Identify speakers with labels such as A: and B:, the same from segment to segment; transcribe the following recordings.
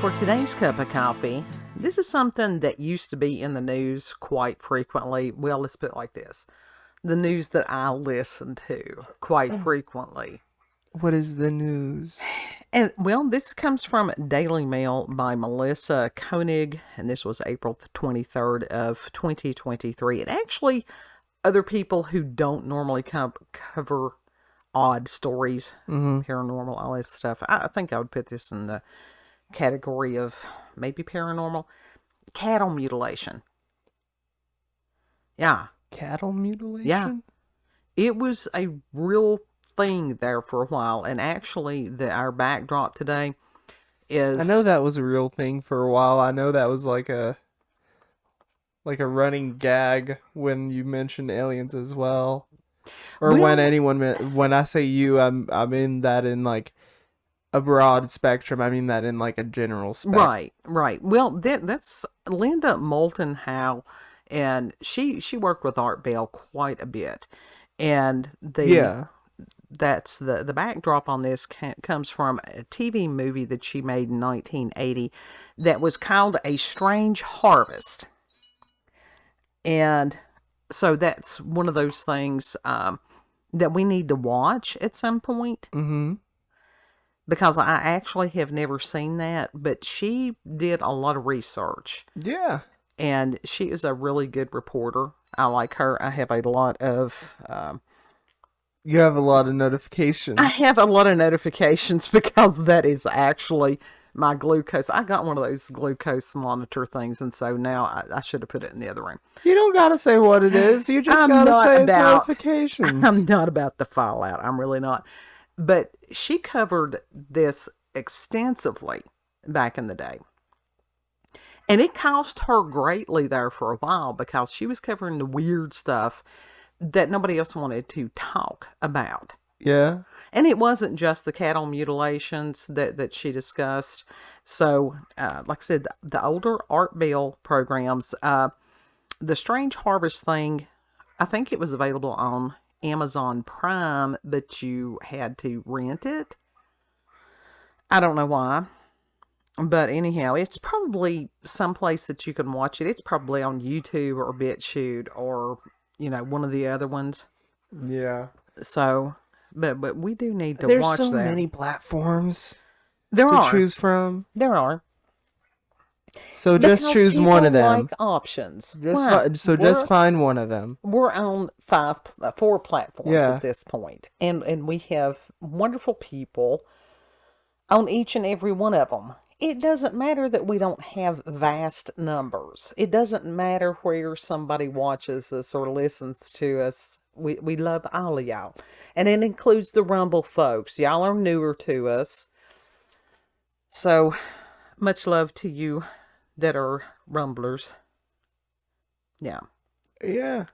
A: for today's cup of coffee, this is something that used to be in the news quite frequently. Well, let's put it like this. The news that I listen to quite frequently.
B: What is the news?
A: And, well, this comes from Daily Mail by Melissa Koenig, and this was April 23rd of 2023. And actually, other people who don't normally cover odd stories, paranormal, all this stuff, I think I would put this in the category of maybe paranormal. Cattle mutilation. Yeah.
B: Cattle mutilation?
A: Yeah. It was a real thing there for a while, and actually our backdrop today is...
B: I know that was a real thing for a while. I know that was like a running gag when you mentioned aliens as well. Or when I say you, I mean that in like a broad spectrum. I mean that in like a general spectrum.
A: Right. Well, that's Linda Moulton Howe, and she worked with Art Bell quite a bit, and that's the backdrop on this comes from a TV movie that she made in 1980 that was called A Strange Harvest, and so that's one of those things that we need to watch at some point.
B: Mm-hmm.
A: Because I actually have never seen that, but she did a lot of research.
B: Yeah.
A: And she is a really good reporter. I like her. I have a lot of...
B: you have a lot of notifications.
A: I have a lot of notifications because that is actually my glucose. I got one of those glucose monitor things, and so now I should have put it in the other room.
B: You don't got to say what it is. You just got to say it's notifications.
A: I'm not about the fallout. I'm really not. But she covered this extensively back in the day. And it cost her greatly there for a while because she was covering the weird stuff that nobody else wanted to talk about.
B: Yeah.
A: And it wasn't just the cattle mutilations that she discussed. So, like I said, the older Art Bell programs, the Strange Harvest thing, I think it was available on Amazon Prime, but you had to rent it. I don't know why. But anyhow, it's probably someplace that you can watch it. It's probably on YouTube or BitChute or, one of the other ones.
B: Yeah.
A: So, but we do need to
B: There's
A: watch that.
B: There's so many platforms
A: to
B: choose from.
A: There are.
B: So just choose one of them.
A: Like options.
B: Just find one of them.
A: We're on 4 platforms at this point, and we have wonderful people on each and every one of them. It doesn't matter that we don't have vast numbers. It doesn't matter where somebody watches us or listens to us. We love all of y'all, and it includes the Rumble folks. Y'all are newer to us, so much love to you that are Rumblers. Yeah.
B: Yeah.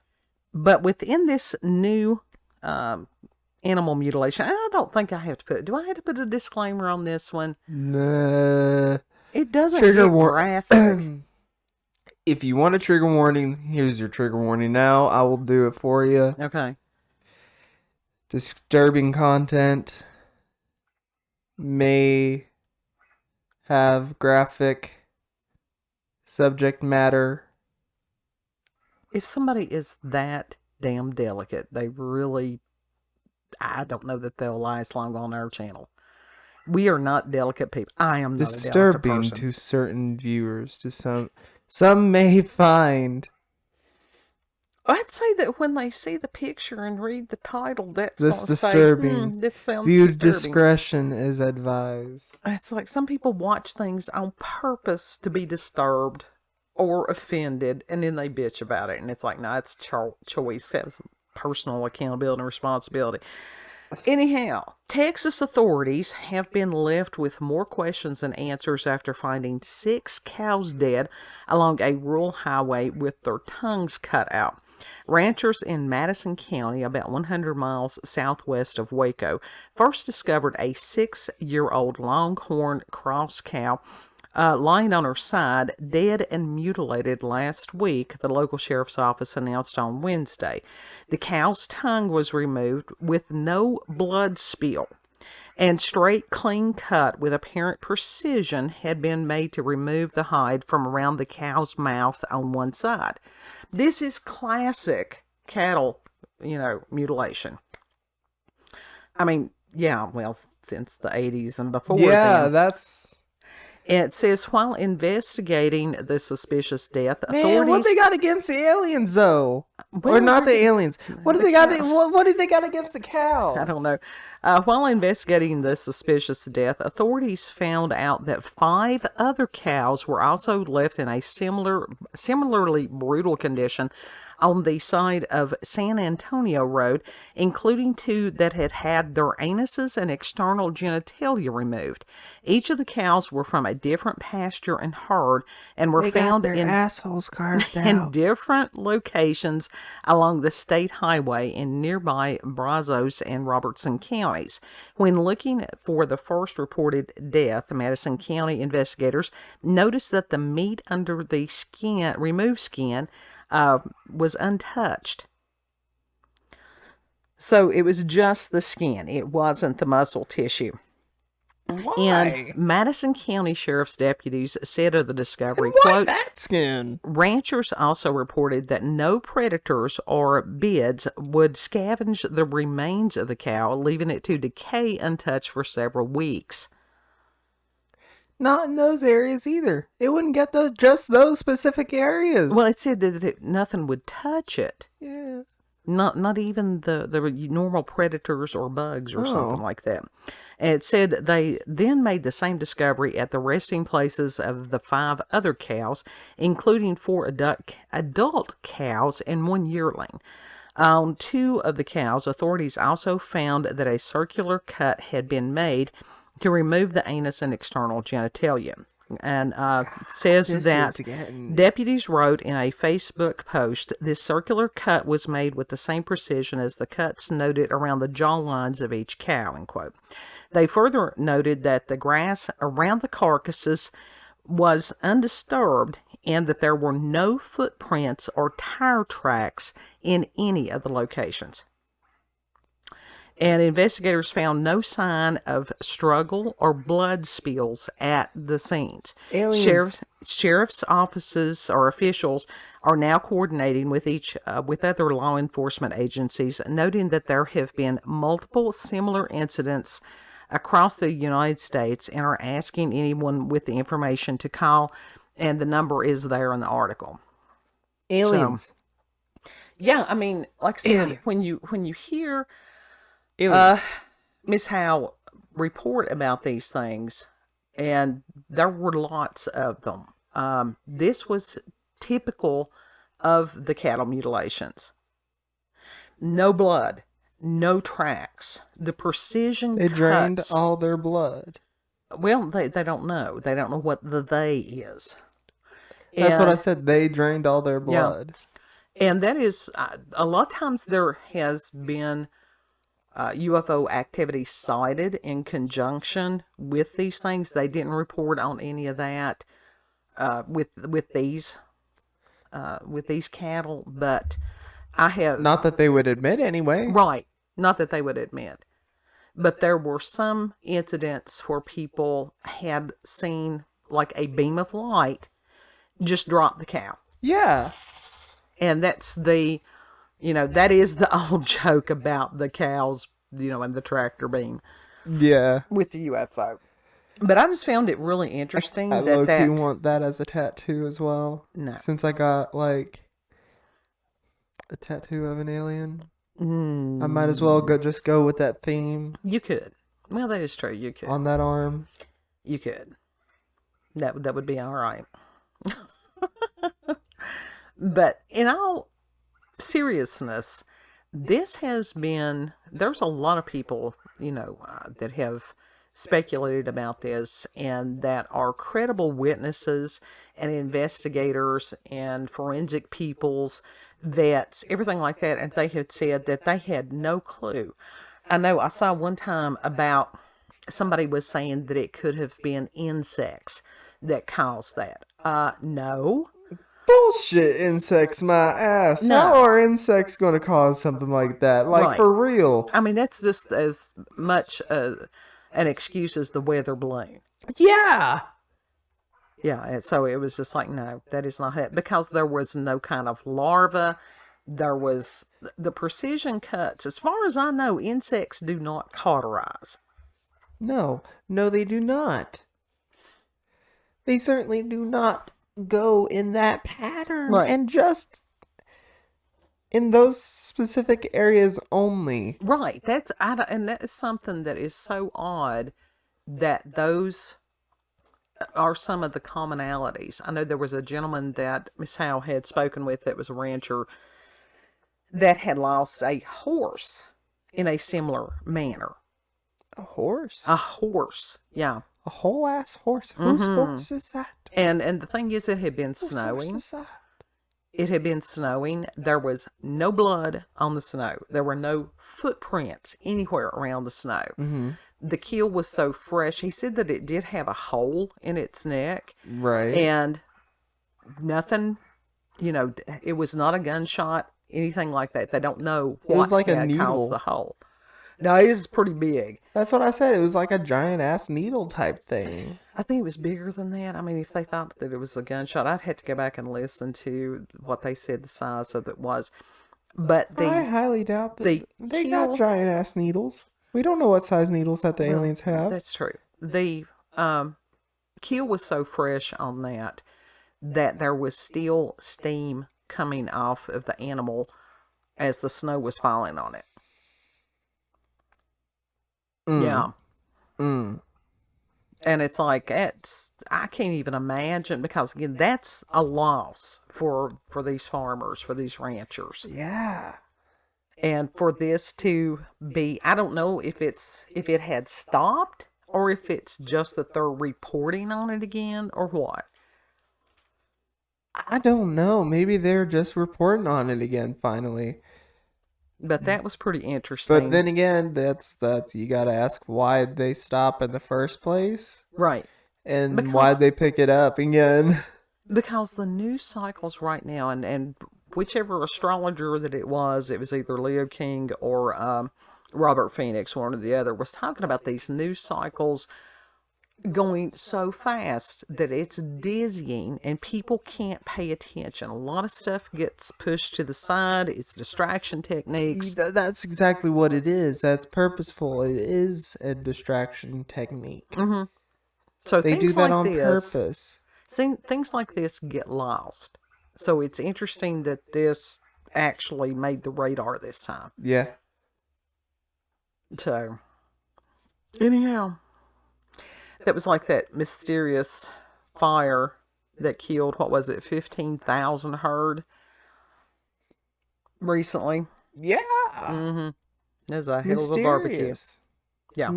A: But within this new animal mutilation, I don't think I have to put... Do I have to put a disclaimer on this one?
B: Nah.
A: It doesn't get graphic.
B: If you want a trigger warning, here's your trigger warning now. I will do it for you.
A: Okay.
B: Disturbing content may have graphic subject matter.
A: If somebody is that damn delicate, they really... I don't know that they'll last long on our channel. We are not delicate people. I am not a delicate person.
B: Disturbing to certain viewers. To some may find.
A: I'd say that when they see the picture and read the title, that's
B: disturbing.
A: This sounds
B: Viewed
A: disturbing.
B: Discretion is advised.
A: It's like some people watch things on purpose to be disturbed or offended, and then they bitch about it. And it's like, no, it's choice. That's personal accountability and responsibility. Anyhow, Texas authorities have been left with more questions than answers after finding 6 cows dead along a rural highway with their tongues cut out. Ranchers in Madison County, about 100 miles southwest of Waco, first discovered a 6-year-old longhorn cross cow lying on her side, dead and mutilated last week, the local sheriff's office announced on Wednesday. The cow's tongue was removed with no blood spill. and straight, clean cut with apparent precision had been made to remove the hide from around the cow's mouth on one side. This is classic cattle, mutilation. I mean, yeah, well, since the 80s and before then.
B: that's...
A: And it says, while investigating the suspicious death,
B: Man, what they got against the aliens, though? Or not the aliens. What do they got? What do they got against the cows?
A: I don't know. While investigating the suspicious death, authorities found out that 5 other cows were also left in a similarly brutal condition on the side of San Antonio Road, including 2 that had had their anuses and external genitalia removed. Each of the cows were from a different pasture and herd and were found in
B: assholes carved
A: in
B: out.
A: different locations along the state highway in nearby Brazos and Robertson counties. When looking for the first reported death, Madison County investigators noticed that the meat under the removed skin, was untouched. So it was just the skin. It wasn't the muscle tissue.
B: Why?
A: And Madison County Sheriff's deputies said of the discovery,
B: Why
A: quote,
B: that skin?
A: ranchers also reported that no predators or bids would scavenge the remains of the cow, leaving it to decay untouched for several weeks.
B: Not in those areas either. It wouldn't get just those specific areas.
A: Well, it said that nothing would touch it.
B: Yeah.
A: Not even the normal predators or bugs or something like that. And it said they then made the same discovery at the resting places of the 5 other cows, including 4 adult cows and 1 yearling. On 2 of the cows, authorities also found that a circular cut had been made to remove the anus and external genitalia. And says that deputies wrote in a Facebook post, this circular cut was made with the same precision as the cuts noted around the jaw lines of each cow, end quote. They further noted that the grass around the carcasses was undisturbed and that there were no footprints or tire tracks in any of the locations. And investigators found no sign of struggle or blood spills at the scenes. Sheriff's offices or officials are now coordinating with with other law enforcement agencies, noting that there have been multiple similar incidents across the United States, and are asking anyone with the information to call, and the number is there in the article.
B: Aliens.
A: So, yeah, I mean, like I said, when you hear Miss Howe report about these things, and there were lots of them. This was typical of the cattle mutilations. No blood, no tracks. The precision
B: They
A: cuts,
B: drained all their blood.
A: Well, they don't know. They don't know what the they is.
B: That's what I said. They drained all their blood.
A: Yeah. And that is, a lot of times there has been UFO activity cited in conjunction with these things. They didn't report on any of that with these cattle, but I have
B: not that they would admit anyway.
A: Right, not that they would admit, but there were some incidents where people had seen like a beam of light just drop the cow.
B: Yeah,
A: and that's that is the old joke about the cows, and the tractor beam.
B: Yeah.
A: With the UFO. But I just found it really interesting
B: I low-key want that as a tattoo as well.
A: No.
B: Since I got, like, a tattoo of an alien. I might as well just go with that theme.
A: You could. Well, that is true. You could.
B: On that arm.
A: You could. That would be all right. But in all seriousness, there's a lot of people, that have speculated about this, and that are credible witnesses and investigators and forensic peoples, vets, everything like that, and they had said that they had no clue. I know I saw one time about somebody was saying that it could have been insects that caused that. No.
B: Bullshit, insects, my ass.
A: No.
B: How are insects going to cause something like that? Like,
A: right.
B: For real.
A: I mean, that's just as much an excuse is the weather balloon.
B: Yeah.
A: Yeah, and so it was just like, no, that is not it. Because there was no kind of larva. There was the precision cuts. As far as I know, insects do not cauterize.
B: No, they do not. They certainly do not go in that pattern.
A: Right.
B: And just in those specific areas only.
A: Right. And that is something that is so odd that those are some of the commonalities. I know there was a gentleman that Miss Howe had spoken with that was a rancher that had lost a horse in a similar manner.
B: A horse?
A: A horse, yeah.
B: A whole ass horse? Whose horse is that?
A: And the thing is, it had been snowing.
B: Horse is that?
A: It had been snowing. There was no blood on the snow. There were no footprints anywhere around the snow.
B: Mm-hmm.
A: The kill was so fresh. He said that it did have a hole in its neck.
B: Right.
A: And nothing, it was not a gunshot, anything like that. They don't know what
B: it was like a
A: had
B: needle.
A: caused the hole. No, it was pretty big.
B: That's what I said. It was like a giant ass needle type thing.
A: I think it was bigger than that. I mean, if they thought that it was a gunshot, I'd have to go back and listen to what they said the size of it was. But
B: I highly doubt that they got giant ass needles. We don't know what size needles that the aliens have.
A: That's true. The kill was so fresh on that there was still steam coming off of the animal as the snow was falling on it. Yeah. And it's like, I can't even imagine, because again, that's a loss for these farmers, for these ranchers.
B: Yeah.
A: And for this to be, I don't know if it had stopped, or if it's just that they're reporting on it again, or what.
B: I don't know. Maybe they're just reporting on it again finally.
A: But that was pretty interesting.
B: But then again, that's you got to ask, why'd they stop in the first place?
A: Right.
B: And why'd they pick it up again?
A: Because the news cycles right now, and whichever astrologer that it was either Leo King or Robert Phoenix, one or the other, was talking about these news cycles going so fast that it's dizzying and people can't pay attention. A lot of stuff gets pushed to the side. It's distraction techniques.
B: That's exactly what it is. That's purposeful. It is a distraction technique.
A: Mm-hmm. So
B: they do that on purpose.
A: Things like this get lost. So it's interesting that this actually made the radar this time.
B: Yeah.
A: So, anyhow, that was like that mysterious fire that killed, 15,000 herd recently.
B: Yeah.
A: Mm-hmm. There's a hell of a barbecue. Yeah.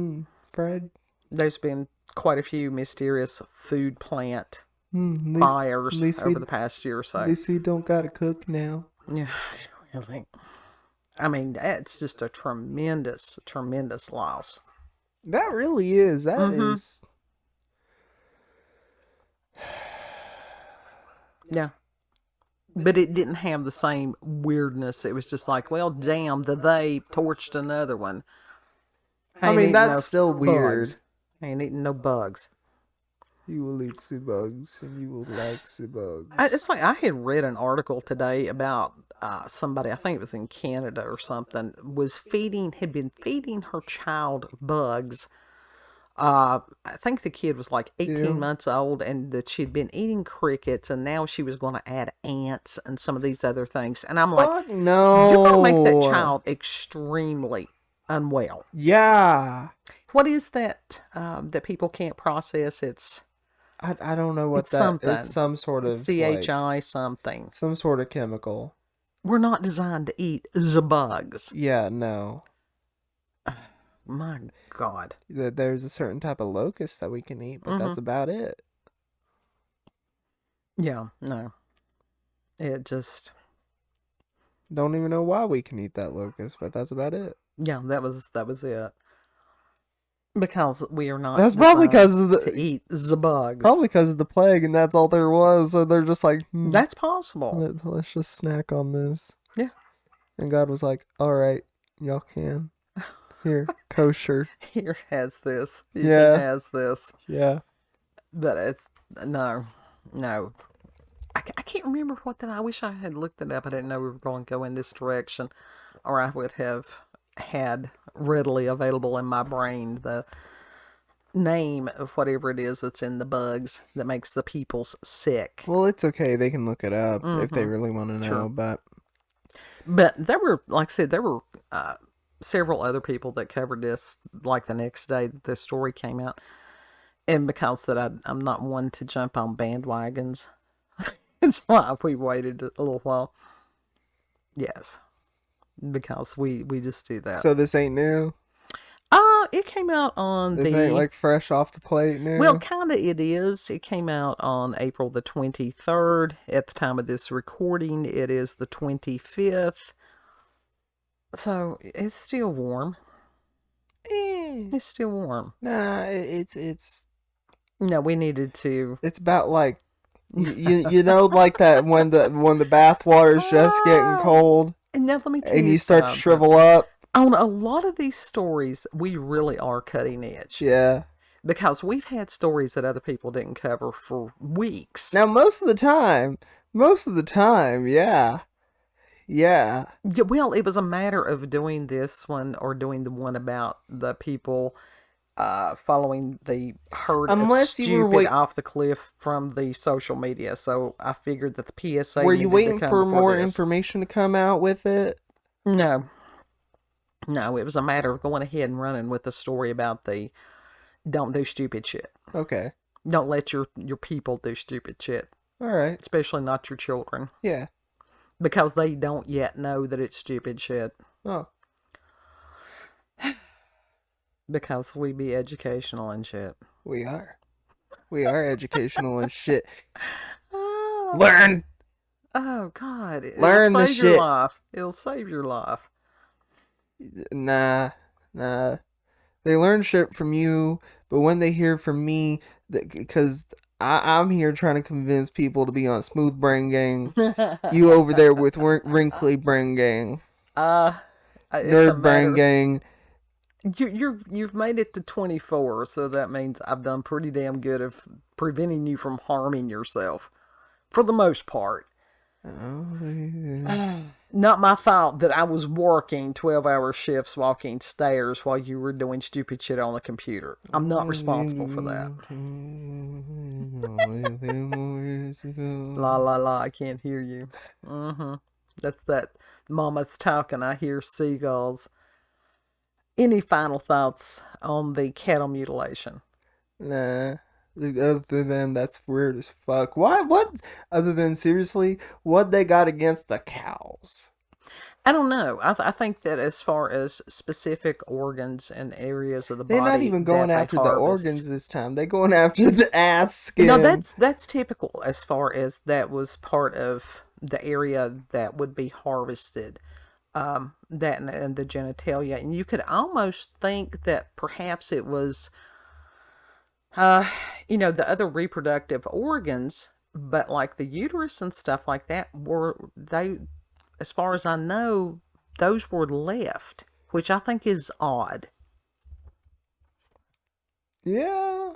B: Fred.
A: There's been quite a few mysterious food plant fires over the past year or so.
B: At least we don't gotta cook now.
A: Yeah, really. I mean, that's just a tremendous, tremendous loss.
B: That really is. That is.
A: Yeah. But it didn't have the same weirdness. It was just like, well, damn, they torched another one.
B: I mean, that's still weird.
A: I ain't eating no bugs.
B: You will eat some bugs, and you will like some bugs.
A: It's like I had read an article today about somebody, I think it was in Canada or something, had been feeding her child bugs. I think the kid was like 18 months old, and that she'd been eating crickets, and now she was going to add ants and some of these other things. And I'm like,
B: no,
A: you're going to make that child extremely unwell.
B: Yeah.
A: What is that that people can't process? It's
B: I don't know what
A: that something.
B: It's some sort of
A: CHI something.
B: Some sort of chemical.
A: We're not designed to eat the bugs.
B: Yeah, no.
A: My God.
B: There's a certain type of locust that we can eat, but that's about it.
A: Yeah, no. It just...
B: Don't even know why we can eat that locust, but that's about it.
A: Yeah, that was it. Because we are not...
B: That's probably because of
A: to eat the bugs.
B: Probably because of the plague, and that's all there was, so they're just like...
A: That's possible.
B: Let's just snack on this.
A: Yeah.
B: And God was like, alright, y'all can. Here, kosher.
A: Here has this. You
B: Yeah.
A: can has this.
B: Yeah.
A: But it's no. I can't remember what that. I wish I had looked it up. I didn't know we were going to go in this direction, or I would have had readily available in my brain the name of whatever it is that's in the bugs that makes the peoples sick.
B: Well, it's okay. They can look it up if they really want to know.
A: Sure.
B: But
A: there were, like I said, there were several other people that covered this like the next day that this story came out. And because that I'm not one to jump on bandwagons, that's why we waited a little while. Yes, because we just do that.
B: So this ain't new?
A: It came out on
B: This ain't like fresh off the plate new?
A: Well, kind of it is. It came out on April the 23rd. At the time of this recording, it is the 25th. So it's still warm. It's still warm.
B: Nah, it's...
A: No, we needed to...
B: It's about like... you know, like that when the bath water's just getting cold.
A: And now let me tell you,
B: and you start to shrivel up.
A: On a lot of these stories, we really are cutting edge.
B: Yeah.
A: Because we've had stories that other people didn't cover for weeks.
B: Now, most of the time, yeah. Yeah.
A: Well, it was a matter of doing this one or doing the one about the people following the herd of stupid off the cliff from the social media. So I figured that the PSA
B: Were you waiting for more
A: this.
B: information to come out with it?
A: No, it was a matter of going ahead and running with the story about the don't do stupid shit.
B: Okay.
A: Don't let your people do stupid shit.
B: All right.
A: Especially not your children.
B: Yeah.
A: Because they don't yet know that it's stupid shit.
B: Oh.
A: Because we be educational and shit.
B: We are. We are educational and shit. Learn!
A: Oh, God.
B: Learn the shit.
A: Your life. It'll save your life.
B: Nah. They learn shit from you, but when they hear from me, because I'm here trying to convince people to be on smooth brain gang. You over there with wrinkly brain gang. Nerd brain gang.
A: You've made it to 24, so that means I've done pretty damn good of preventing you from harming yourself, for the most part.
B: Oh, yeah.
A: Not my fault that I was working 12-hour shifts walking stairs while you were doing stupid shit on the computer. I'm not responsible for that. La la la, I can't hear you. That's that mama's talking, I hear seagulls. Any final thoughts on the cattle mutilation?
B: Nah. Other than that's weird as fuck. Why? What? Other than seriously, what they got against the cows?
A: I don't know. I think that as far as specific organs and areas of the body,
B: they're not even going after the organs this time. They're going after the ass skin.
A: No, that's typical as far as that was part of the area that would be harvested. That and the genitalia, and you could almost think that perhaps it was. The other reproductive organs, but like the uterus and stuff like that as far as I know, those were left, which I think is odd.
B: Yeah.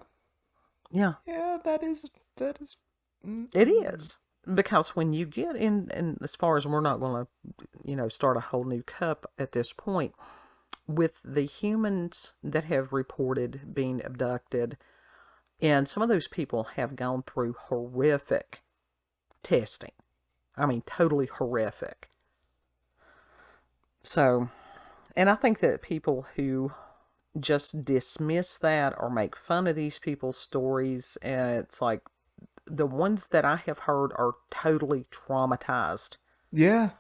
A: Yeah.
B: Yeah, that is.
A: It is. Because when you get in, and as far as we're not going to, start a whole new cup at this point, with the humans that have reported being abducted, and some of those people have gone through horrific testing. I mean, totally horrific. So, and I think that people who just dismiss that or make fun of these people's stories, and it's like, the ones that I have heard are totally traumatized.
B: Yeah.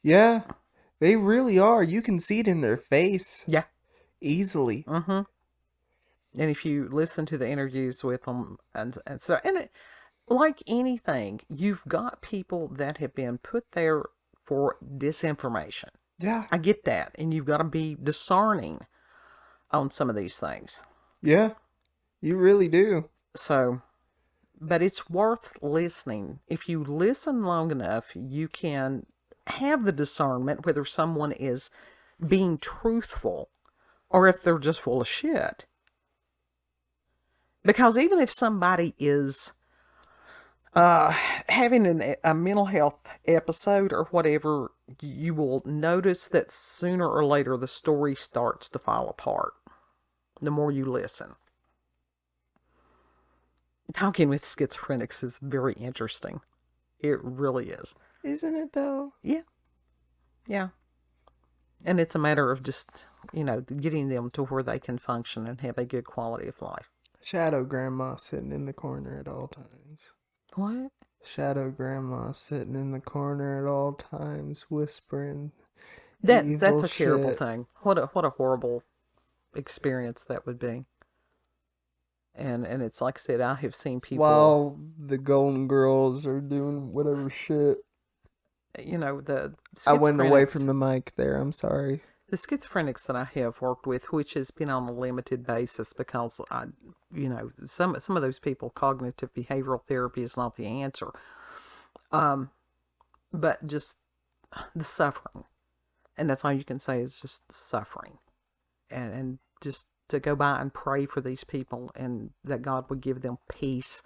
B: Yeah. They really are. You can see it in their face.
A: Yeah.
B: Easily.
A: And if you listen to the interviews with them, and so, and it, like anything, you've got people that have been put there for disinformation.
B: Yeah.
A: I get that. And you've got to be discerning on some of these things.
B: Yeah. You really do.
A: So, but it's worth listening. If you listen long enough, you can have the discernment whether someone is being truthful or if they're just full of shit. Because even if somebody is having a mental health episode or whatever, you will notice that sooner or later the story starts to fall apart the more you listen. Talking with schizophrenics is very interesting. It really is.
B: Isn't it though?
A: Yeah. Yeah. And it's a matter of just, getting them to where they can function and have a good quality of life.
B: Shadow grandma sitting in the corner at all times.
A: What?
B: Shadow grandma sitting in the corner at all times, whispering.
A: That's a terrible thing. What a horrible experience that would be. And it's like I said, I have seen people
B: while the Golden Girls are doing whatever shit.
A: The
B: I went away from the mic there. I'm sorry.
A: The schizophrenics that I have worked with, which has been on a limited basis because some of those people, cognitive behavioral therapy is not the answer. But just the suffering. And that's all you can say is just suffering. And just to go by and pray for these people and that God would give them peace,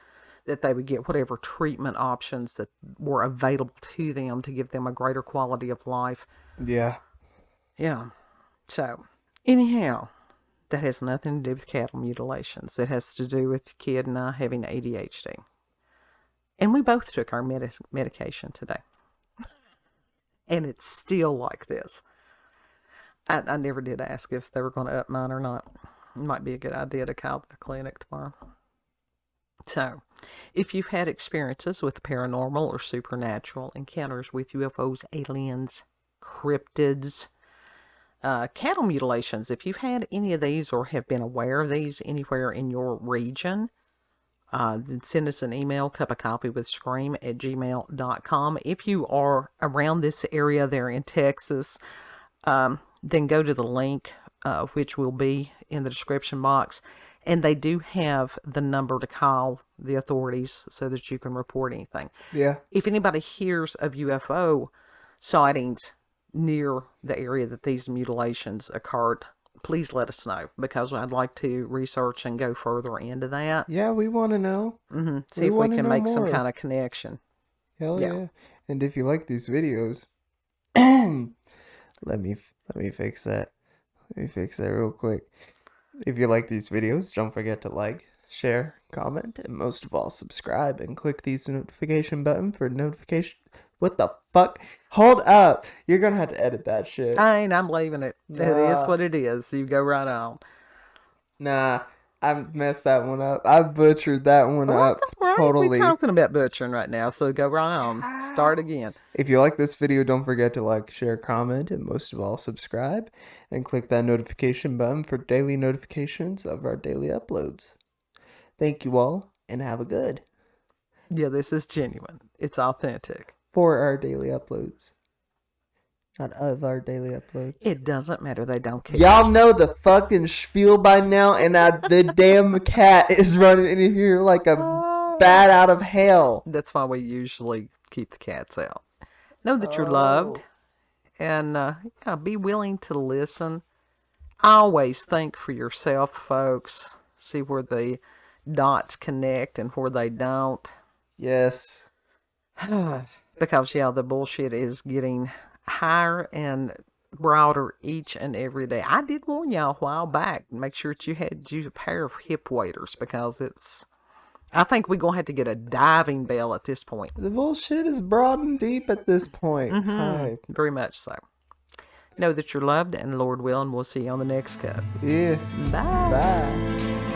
A: that they would get whatever treatment options that were available to them to give them a greater quality of life.
B: Yeah.
A: Yeah. So, anyhow, that has nothing to do with cattle mutilations. It has to do with the kid and I having ADHD. And we both took our medication today. And it's still like this. I never did ask if they were going to up mine or not. It might be a good idea to call the clinic tomorrow. So, if you've had experiences with paranormal or supernatural encounters with UFOs, aliens, cryptids, cattle mutilations, if you've had any of these or have been aware of these anywhere in your region, then send us an email, cupofcoffeewithscream@gmail.com. If you are around this area there in Texas, then go to the link, which will be in the description box. And they do have the number to call the authorities so that you can report anything.
B: Yeah.
A: If anybody hears of UFO sightings near the area that these mutilations occurred, please let us know, because I'd like to research and go further into that.
B: Yeah, we want to know.
A: Mm-hmm. See if we can make some kind of connection.
B: Hell yeah. And if you like these videos, let me fix that. Let me fix that real quick. If you like these videos, don't forget to like, share, comment, and most of all, subscribe and click the notification button for notification. What the fuck? Hold up. You're going to have to edit that shit.
A: I'm leaving it. It is what it is. You go right on.
B: Nah, I messed that one up. I butchered that one up. Totally.
A: We're talking about butchering right now, so go right on. Start again.
B: If you like this video, don't forget to like, share, comment, and most of all, subscribe. And click that notification button for daily notifications of our daily uploads. Thank you all, and have a good.
A: Yeah, this is genuine. It's authentic.
B: For our daily uploads. Not of our daily uploads.
A: It doesn't matter. They don't care.
B: Y'all know the fucking spiel by now, and the damn cat is running in here like a bat out of hell.
A: That's why we usually keep the cats out. Know that you're loved, and be willing to listen. Always think for yourself, folks. See where the dots connect and where they don't.
B: Yes.
A: Because, the bullshit is getting higher and broader each and every day. I did warn y'all a while back. Make sure that you use a pair of hip waders, because I think we're going to have to get a diving bell at this point.
B: The bullshit is broad and deep at this point.
A: Mm-hmm.
B: Hi.
A: Very much so. Know that you're loved, and Lord willing, we'll see you on the next cut.
B: Yeah.
A: Bye.
B: Bye.